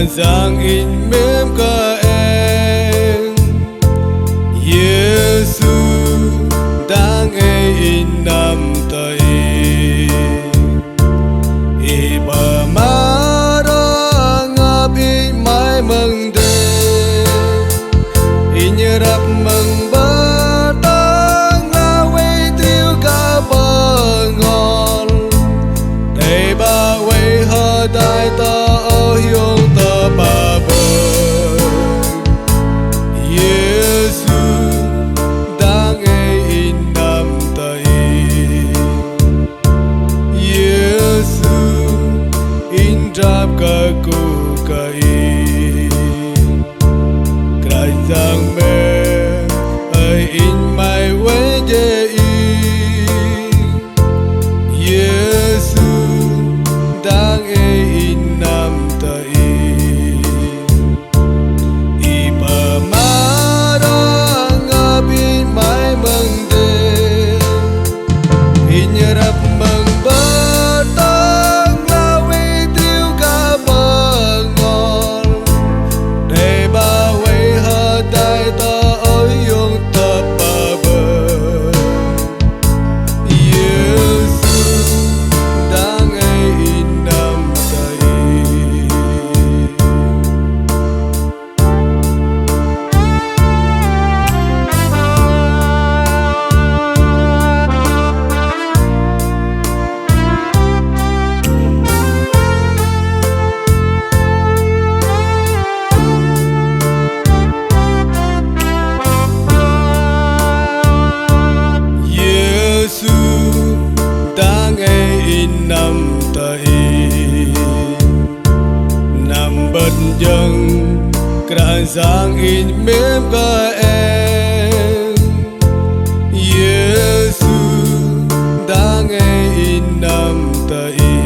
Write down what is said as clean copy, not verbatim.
Kran giang in mem ka em Giêsu đang in nam tay Iba mara ngap in mai mừng de In rap mừng ba tang la quay tiêu cả bờ ngon Đây ba quay hơ đại ta ở hiông ta ba bờ Giêsu đang in nam tay Giêsu in rap cả cu kai Krai giang mê ơi in mai quê dê Giêsu đang in nam tay Iba mara ngap in mai mừng de In rap mừng ba tang la quê tiêu cả bờ ngon Đây ba quê hơ đại ta ở yung ta ba bờ Giêsu đang in nam tay Giêsu đang in nam tay Nam bất dân Kran giang in mem ka em Giêsu đang in nam tay